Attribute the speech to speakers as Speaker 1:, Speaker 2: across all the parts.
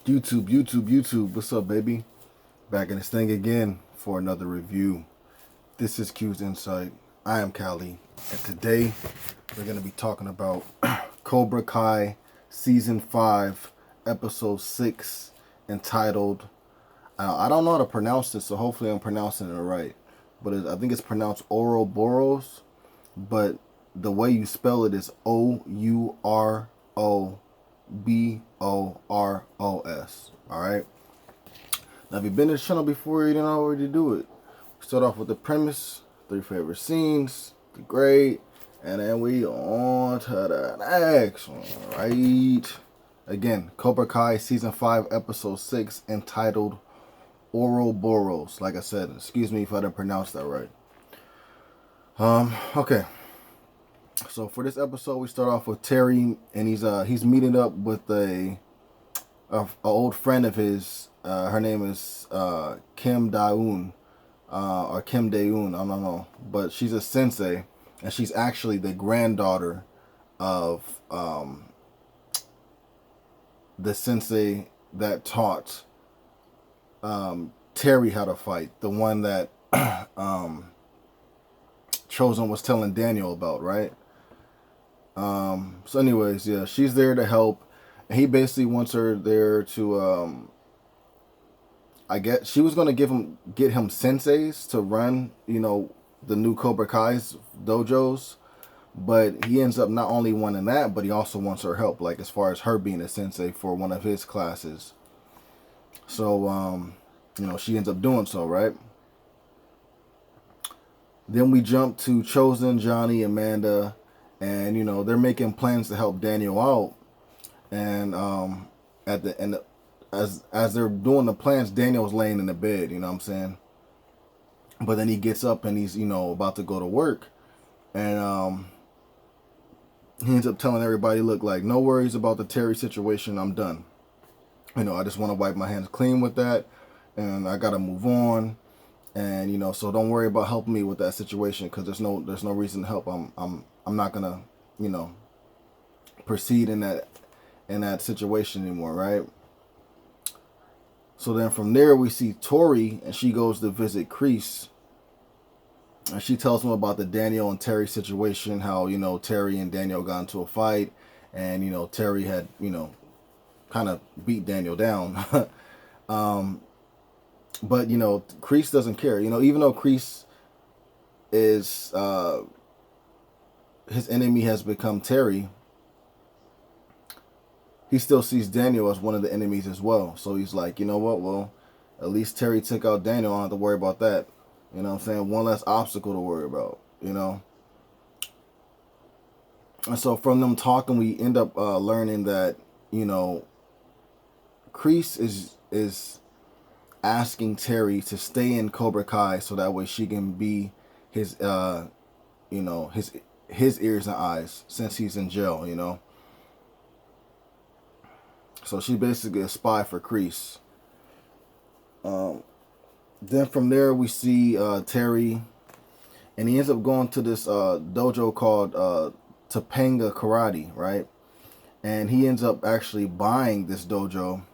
Speaker 1: YouTube. What's up, baby? Back in this thing again for another review. This is Q's Insight. I am Callie, and today we're going to be talking about Cobra Kai Season 5, Episode 6, entitled, I don't know how to pronounce this, so hopefully I'm pronouncing it right. But I think it's pronounced Ouroboros, but the way you spell it is Ouroboros. Alright? Now, if you've been to the channel before, you didn't already do it. We start off with the premise, 3 favorite scenes, the grade, and then we on to the next one, right? Again, Cobra Kai Season 5, Episode 6, entitled Ouroboros. Like I said, excuse me if I didn't pronounce that right. Okay. So for this episode, we start off with Terry, and he's meeting up with a old friend of his. Her name is Kim Daeun, or Kim Daeun. I don't know, but she's a sensei, and she's actually the granddaughter of the sensei that taught Terry how to fight. The one that Chosen was telling Daniel about, right? So anyways, yeah, she's there to help. And he basically wants her there to, I guess she was going to get him senseis to run, the new Cobra Kai's dojos. But he ends up not only wanting that, but he also wants her help, like as far as her being a sensei for one of his classes. So, she ends up doing so, right? Then we jump to Chosen, Johnny, Amanda, and they're making plans to help Daniel out. And at the end, as they're doing the plans, Daniel's laying in the bed. You know what I'm saying? But then he gets up and he's about to go to work, and he ends up telling everybody, "Look, like no worries about the Terry situation. I'm done. I just want to wipe my hands clean with that, and I gotta move on." And so don't worry about helping me with that situation because there's no reason to help. I'm not gonna proceed in that situation anymore, right? So then from there we see Tori, and she goes to visit Kreese, and she tells him about the Daniel and Terry situation. How Terry and Daniel got into a fight, and Terry had kind of beat Daniel down. But Kreese doesn't care. Even though Kreese is his enemy has become Terry, he still sees Daniel as one of the enemies as well. So he's like, you know what? Well, at least Terry took out Daniel. I don't have to worry about that. You know what I'm saying? One less obstacle to worry about. And so from them talking, we end up learning that Kreese is asking Terry to stay in Cobra Kai so that way she can be his his ears and eyes since he's in jail. So she basically a spy for Kreese. Then from there we see Terry, and he ends up going to this dojo called Topanga Karate, right? And he ends up actually buying this dojo.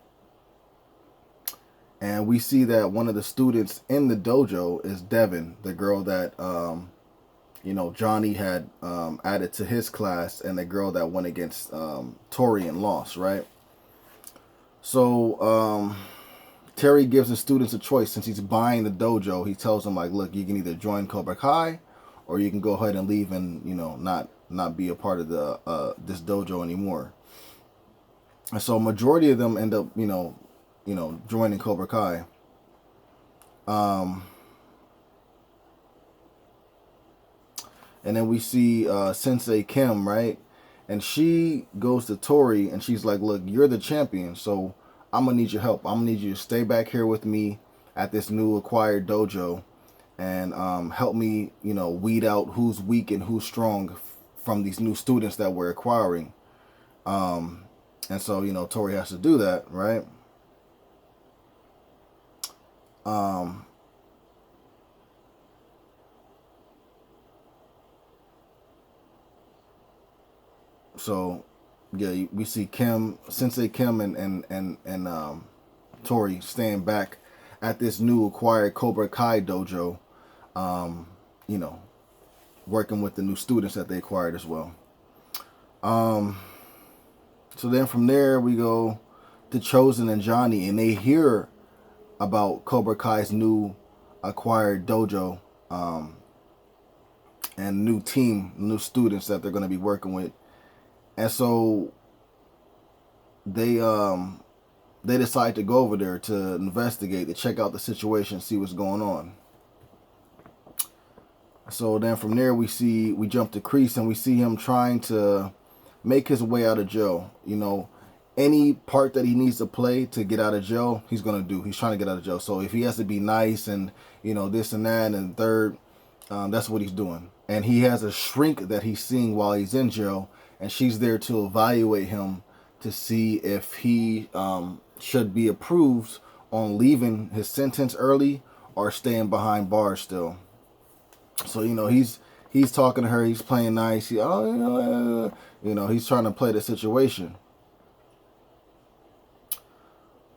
Speaker 1: And we see that one of the students in the dojo is Devin, the girl that, Johnny had added to his class, and the girl that went against Tori and lost, right? So Terry gives the students a choice. Since he's buying the dojo, he tells them, like, look, you can either join Cobra Kai, or you can go ahead and leave and, not be a part of the this dojo anymore. And so majority of them end up, joining Cobra Kai. And then we see Sensei Kim, right? And she goes to Tori, and she's like, look, you're the champion, so I'm going to need your help. I'm going to need you to stay back here with me at this new acquired dojo and help me, weed out who's weak and who's strong from these new students that we're acquiring. And so, Tori has to do that, right? So yeah, we see Kim, Sensei Kim, and Tori staying back at this new acquired Cobra Kai dojo. You know, working with the new students that they acquired as well. So then from there we go to Chosen and Johnny, and they hear about Cobra Kai's new acquired dojo, and new team, new students that they're going to be working with, and so they decide to go over there to investigate, to check out the situation, see what's going on. So then from there we jump to Kreese, and we see him trying to make his way out of jail. You know, any part that he needs to play to get out of jail, he's gonna do. He's trying to get out of jail. So if he has to be nice and this and that and third, that's what he's doing. And he has a shrink that he's seeing while he's in jail, and she's there to evaluate him to see if he should be approved on leaving his sentence early or staying behind bars still. So he's talking to her. He's playing nice. He's trying to play the situation.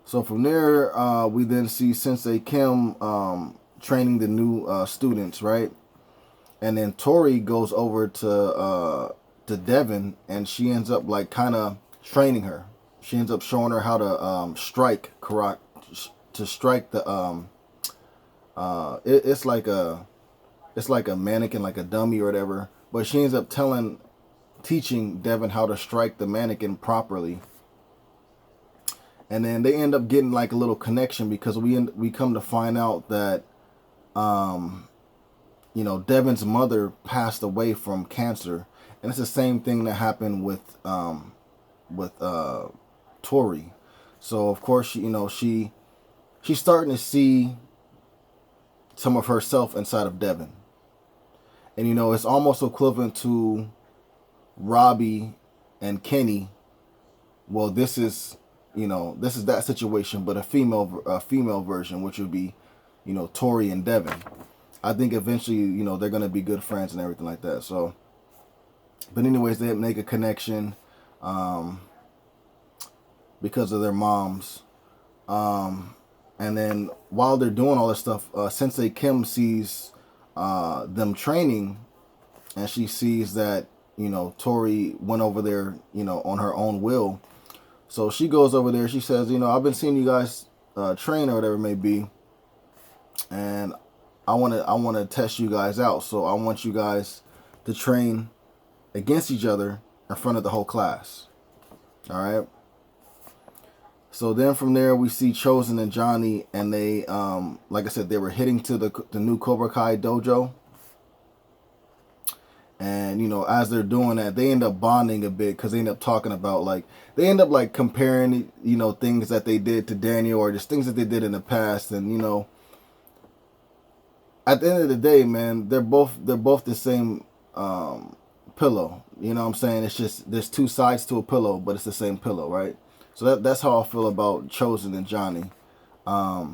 Speaker 1: So from there, we then see Sensei Kim training the new students, right? And then Tori goes over to Devin, and she ends up like kind of training her. She ends up showing her how to strike karate, to strike the it's like a mannequin, like a dummy or whatever. But she ends up teaching Devin how to strike the mannequin properly. And then they end up getting like a little connection, because we come to find out that Devin's mother passed away from cancer, and it's the same thing that happened with Tori. So of course she's starting to see some of herself inside of Devin. And it's almost equivalent to Robbie and Kenny. Well, this is that situation, but a female version, which would be, Tori and Devin. I think eventually, they're gonna be good friends and everything like that. So, but anyways, they make a connection because of their moms. And then while they're doing all this stuff, Sensei Kim sees them training, and she sees that Tori went over there on her own will. So she goes over there. She says, I've been seeing you guys train or whatever it may be, and I want to test you guys out. So I want you guys to train against each other in front of the whole class. All right. So then from there we see Chosen and Johnny, and they like I said, they were heading to the new Cobra Kai dojo. And as they're doing that, they end up bonding a bit, because they end up talking about they end up comparing things that they did to Daniel, or just things that they did in the past. And at the end of the day, man, they're both the same pillow. You know what I'm saying? It's just there's two sides to a pillow, but it's the same pillow, right? So that's how I feel about Chosen and Johnny. But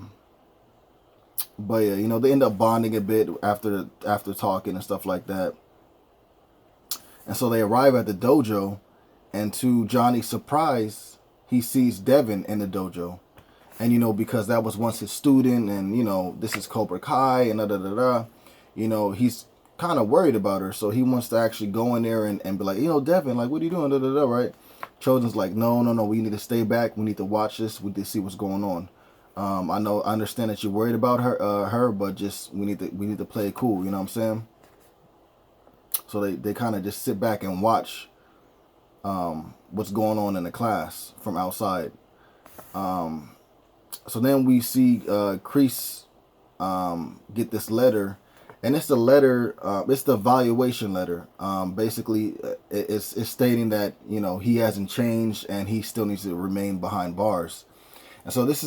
Speaker 1: yeah, they end up bonding a bit after talking and stuff like that. And so they arrive at the dojo, and to Johnny's surprise, he sees Devin in the dojo. And because that was once his student, and this is Cobra Kai and he's kind of worried about her. So he wants to actually go in there and be like, Devin, like, what are you doing? Right? Chosen's like, no, we need to stay back. We need to watch this. We need to see what's going on. I understand that you're worried about her, but just we need to play it cool. You know what I'm saying? So they kind of just sit back and watch what's going on in the class from outside. So then we see Kreese get this letter, and it's the letter. It's the evaluation letter. Basically, it's stating that he hasn't changed and he still needs to remain behind bars. And so this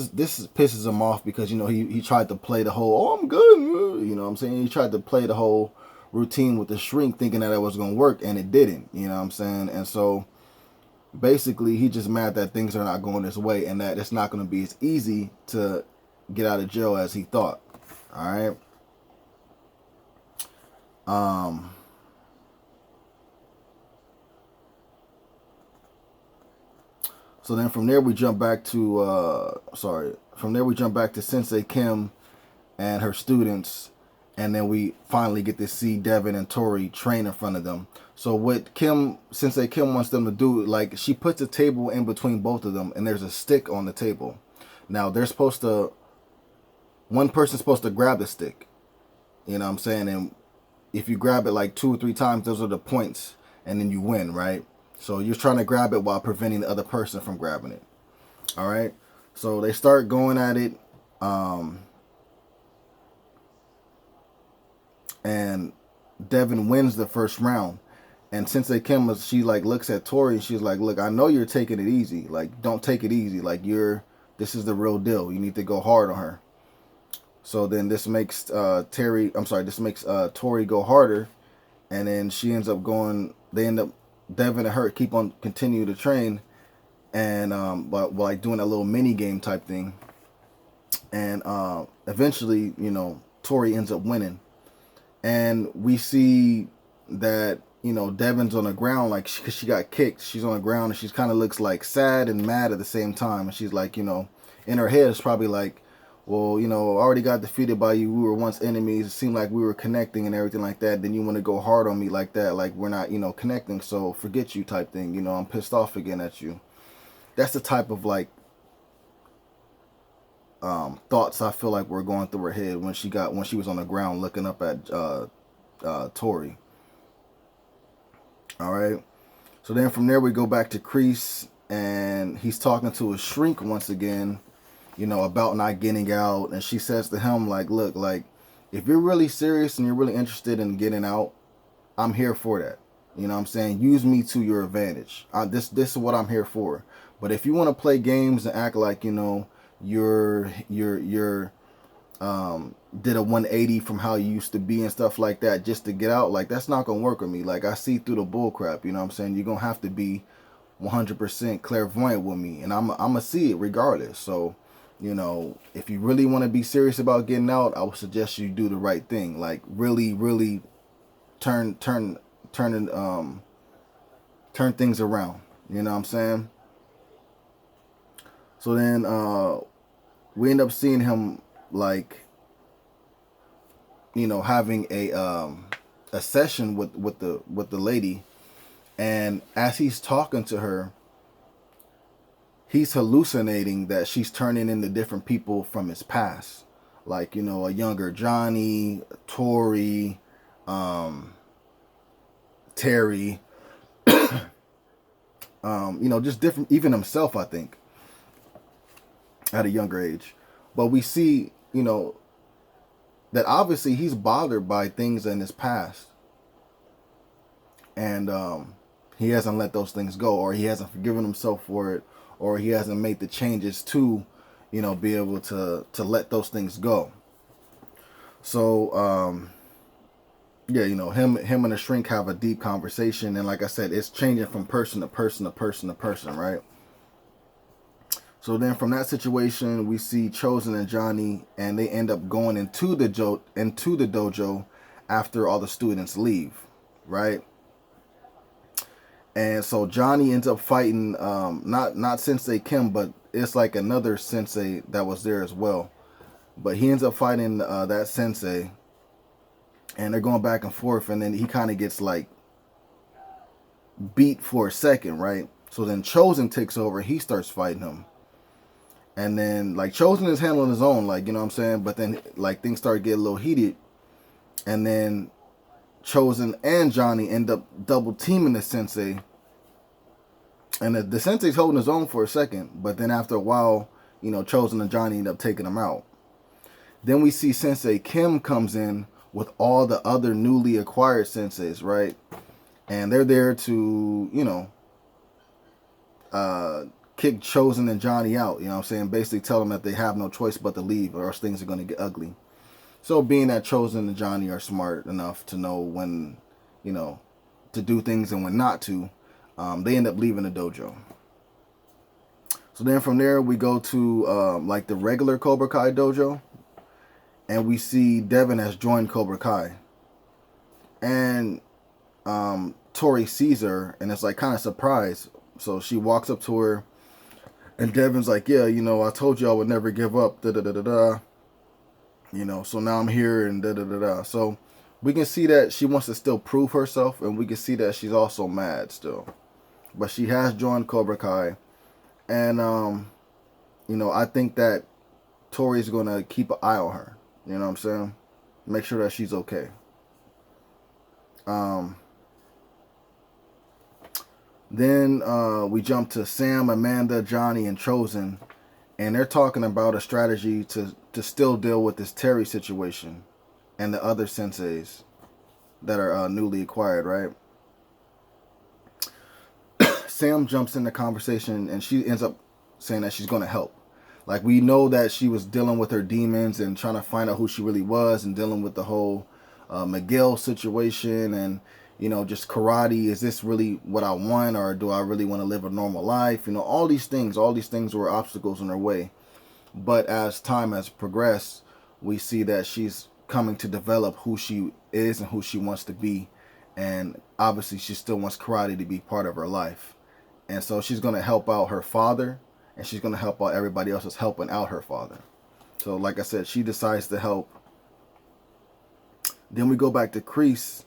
Speaker 1: pisses him off, because he tried to play the whole, oh, I'm good. You know what I'm saying? He tried to play the whole routine with the shrink, thinking that it was going to work, and it didn't. You know what I'm saying? And so basically he's just mad that things are not going his way, and that it's not going to be as easy to get out of jail as he thought. All right. So then from there we jump back to from there we jump back to Sensei Kim and her students, and then we finally get to see Devin and Tori train in front of them. So what Sensei Kim wants them to do, like, she puts a table in between both of them, and there's a stick on the table. Now one person's supposed to grab the stick, you know what I'm saying? And if you grab it like 2 or 3 times, those are the points, and then you win, right? So you're trying to grab it while preventing the other person from grabbing it. All right. So they start going at it. And Devin wins the first round. And Sensei Kim, she like looks at Tori and she's like, look, I know you're taking it easy. Like, don't take it easy. Like, this is the real deal. You need to go hard on her. So then this makes Tori go harder. And then she ends up Devin and her continue to train, and but like doing a little mini game type thing, and eventually, Tori ends up winning, and we see that Devin's on the ground, like, because she got kicked. She's on the ground and she kind of looks like sad and mad at the same time, and she's like, in her head it's probably like, well, I already got defeated by you. We were once enemies. It seemed like we were connecting and everything like that. Then you want to go hard on me like that. Like, we're not, connecting. So forget you type thing. I'm pissed off again at you. That's the type of, like, thoughts I feel like were going through her head when she was on the ground looking up at Tori. All right. So then from there we go back to Kreese, and he's talking to his shrink once again, about not getting out. And she says to him, like, look, like, if you're really serious and you're really interested in getting out, I'm here for that. You know what I'm saying? Use me to your advantage. This is what I'm here for. But if you want to play games and act like, you're did a 180 from how you used to be and stuff like that just to get out, like, that's not going to work with me. Like, I see through the bull crap, you know what I'm saying? You're going to have to be 100% clairvoyant with me, and I'm going to see it regardless. So, if you really want to be serious about getting out, I would suggest you do the right thing. Like, really, really turn things around. You know what I'm saying? So then we end up seeing him, like, having a session with the lady, and as he's talking to her, he's hallucinating that she's turning into different people from his past, like, a younger Johnny, Tori, Terry, just different, even himself, I think, at a younger age. But we see, that obviously he's bothered by things in his past, and he hasn't let those things go, or he hasn't forgiven himself for it, or he hasn't made the changes to, be able to let those things go. So, him and the shrink have a deep conversation, and like I said, it's changing from person to person to person to person, right? So then from that situation, we see Chosen and Johnny, and they end up going into the dojo after all the students leave, right? And so Johnny ends up fighting, not Sensei Kim, but it's like another sensei that was there as well. But he ends up fighting that sensei, and they're going back and forth, and then he kind of gets, like, beat for a second, right? So then Chosen takes over, he starts fighting him. And then, like, Chosen is handling his own, like, you know what I'm saying? But then, like, things start getting a little heated, and then Chosen and Johnny end up double teaming the sensei, and the sensei's holding his own for a second, but then after a while, Chosen and Johnny end up taking him out. Then we see Sensei Kim comes in with all the other newly acquired senseis, right? And they're there to, kick Chosen and Johnny out, you know what I'm saying? Basically tell them that they have no choice but to leave, or else things are going to get ugly. So being that Chosen and Johnny are smart enough to know when, to do things and when not to, they end up leaving the dojo. So then from there, we go to, like, the regular Cobra Kai dojo, and we see Devin has joined Cobra Kai. And Tori sees her, and it's, like, kind of surprised. So she walks up to her, And Devin's like, yeah, I told you I would never give up, da da da da da. So now I'm here and da da da da. So we can see that she wants to still prove herself, and we can see that she's also mad still. But she has joined Cobra Kai, and I think that Tori's gonna keep an eye on her. You know what I'm saying? Make sure that she's okay. Then we jump to Sam, Amanda, Johnny, and Chosen, and they're talking about a strategy to still deal with this Terry situation and the other senseis that are newly acquired, right? Sam jumps in the conversation and she ends up saying that she's going to help. Like, we know that she was dealing with her demons and trying to find out who she really was and dealing with the whole Miguel situation and, just karate. Is this really what I want, or do I really want to live a normal life? All these things were obstacles in her way. But as time has progressed, we see that she's coming to develop who she is and who she wants to be. And obviously she still wants karate to be part of her life. And so she's going to help out her father, and she's going to help out everybody else that's helping out her father. So like I said, she decides to help. Then we go back to Kreese,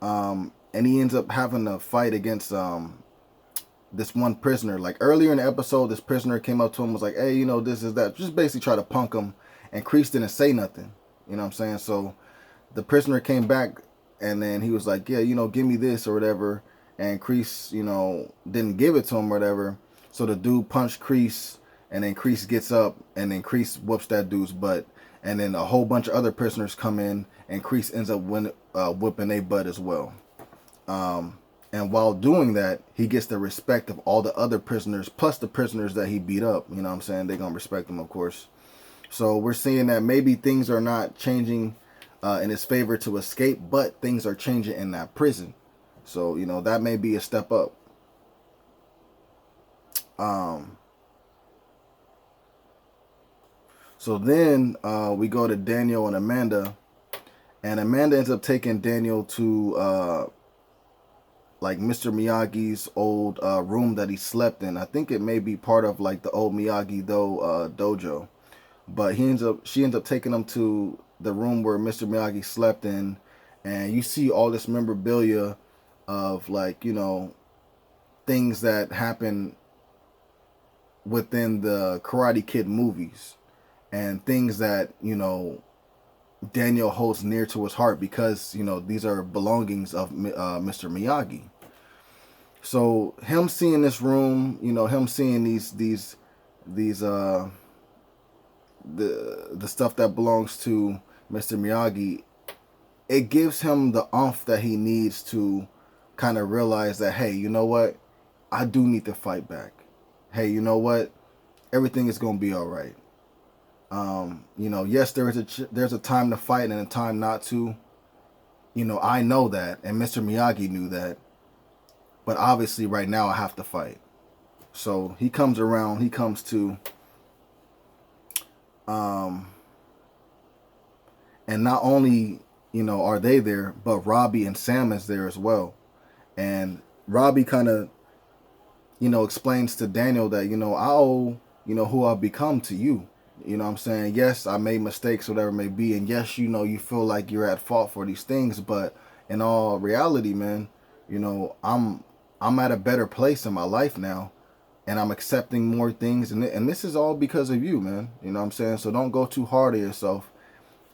Speaker 1: and he ends up having a fight against this one prisoner. Like earlier in the episode, this prisoner came up to him, was like, hey, this is that. Just basically try to punk him, and Kreese didn't say nothing. You know what I'm saying? So the prisoner came back, and then he was like, yeah, give me this or whatever. And Kreese, didn't give it to him or whatever. So the dude punched Kreese, and then Kreese gets up, and then Kreese whoops that dude's butt. And then a whole bunch of other prisoners come in, and Kreese ends up whipping their butt as well. And while doing that, he gets the respect of all the other prisoners, plus the prisoners that he beat up. You know what I'm saying? They're going to respect him, of course. So we're seeing that maybe things are not changing in his favor to escape, but things are changing in that prison. So, that may be a step up. So then we go to Daniel and Amanda. And Amanda ends up taking Daniel to like Mr. Miyagi's old room that he slept in. I think it may be part of like the old Miyagi dojo. But she ends up taking him to the room where Mr. Miyagi slept in. And you see all this memorabilia of like, things that happen within the Karate Kid movies, and things that, Daniel holds near to his heart because, these are belongings of Mr. Miyagi. So him seeing this room, him seeing these the stuff that belongs to Mr. Miyagi, it gives him the oomph that he needs to kind of realize that, hey, you know what? I do need to fight back. Hey, you know what? Everything is going to be all right. Yes, there's a time to fight and a time not to. I know that, and Mr. Miyagi knew that. But obviously right now I have to fight. So he comes around, he comes to and not only, are they there, but Robbie and Sam is there as well. And Robbie kind of, explains to Daniel that, I owe, who I've become to you. You know what I'm saying? Yes, I made mistakes, whatever it may be. And yes, you feel like you're at fault for these things. But in all reality, man, I'm at a better place in my life now. And I'm accepting more things. And this is all because of you, man. You know what I'm saying? So don't go too hard on yourself.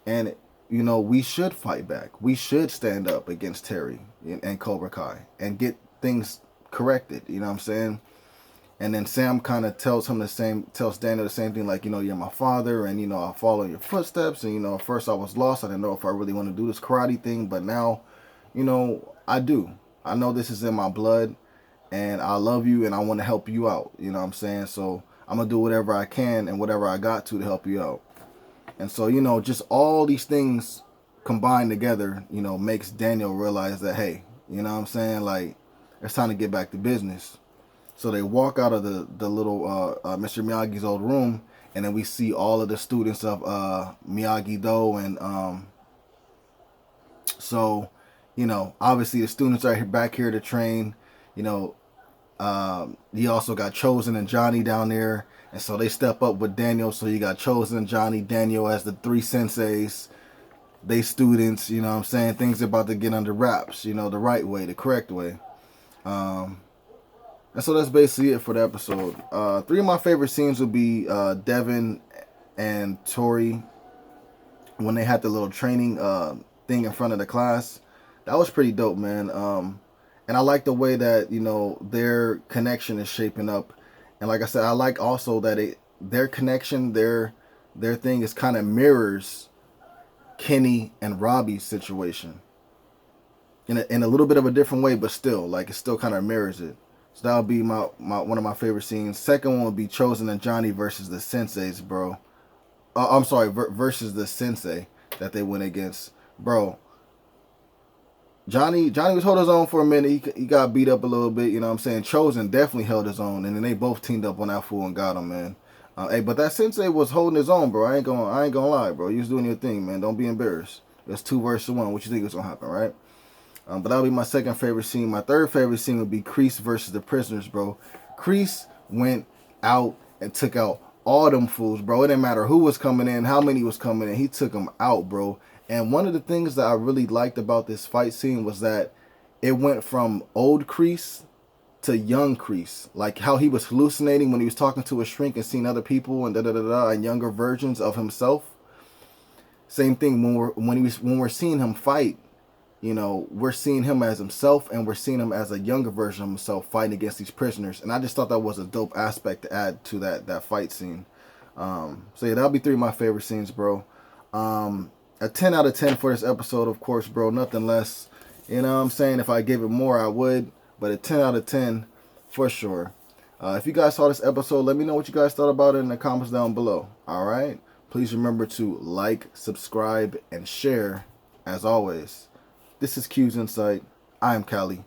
Speaker 1: And, we should fight back. We should stand up against Terry and Cobra Kai and get things corrected. You know what I'm saying? And then Sam kind of tells Daniel the same thing, like, you're my father, and, I follow in your footsteps. And, at first I was lost. I didn't know if I really want to do this karate thing. But now, I do. I know this is in my blood, and I love you, and I want to help you out. You know what I'm saying? So I'm going to do whatever I can and whatever I got to help you out. And so, just all these things combined together, makes Daniel realize that, hey, you know what I'm saying? Like, it's time to get back to business. So they walk out of the little Mr. Miyagi's old room, and then we see all of the students of Miyagi-Do. And so, obviously the students are back here to train. He also got Chosen and Johnny down there. And so they step up with Daniel. So you got Chosen, Johnny, Daniel as the three senseis. They students, you know what I'm saying? Things are about to get under wraps, you know, the right way, the correct way. And so that's basically it for the episode. Three of my favorite scenes would be Devin and Tori when they had the little training thing in front of the class. That was pretty dope, man. And I like the way that, you know, their connection is shaping up. And like I said, I like also that their connection, their thing is kind of mirrors Kenny and Robbie's situation in a little bit of a different way, but still, like, it still kind of mirrors it. So that would be my one of my favorite scenes. Second one would be Chosen and Johnny versus the senseis, bro. I'm sorry, versus the sensei that they went against, bro. Johnny was holding his own for a minute. He got beat up a little bit, you know what I'm saying? Chosen definitely held his own, and then they both teamed up on that fool and got him, man. Hey, but that sensei was holding his own, bro. I ain't gonna lie, bro. You was doing your thing, man. Don't be embarrassed. It's 2 versus 1. What you think is gonna happen, right? But that'll be my second favorite scene. My third favorite scene would be Kreese versus the prisoners, bro. Kreese went out and took out all them fools, bro. It didn't matter who was coming in, how many was coming in. He took them out, bro. And one of the things that I really liked about this fight scene was that it went from old Kreese to young Kreese. Like how he was hallucinating when he was talking to a shrink and seeing other people and and younger versions of himself. Same thing when we're seeing him fight. You know, we're seeing him as himself, and we're seeing him as a younger version of himself fighting against these prisoners. And I just thought that was a dope aspect to add to that fight scene. So yeah, that'll be 3 of my favorite scenes, bro. A 10 out of 10 for this episode, of course, bro. Nothing less. You know what I'm saying? If I gave it more, I would. But a 10 out of 10 for sure. If you guys saw this episode, let me know what you guys thought about it in the comments down below. All right? Please remember to like, subscribe, and share as always. This is Q's Insight. I am Callie.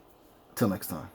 Speaker 1: Till next time.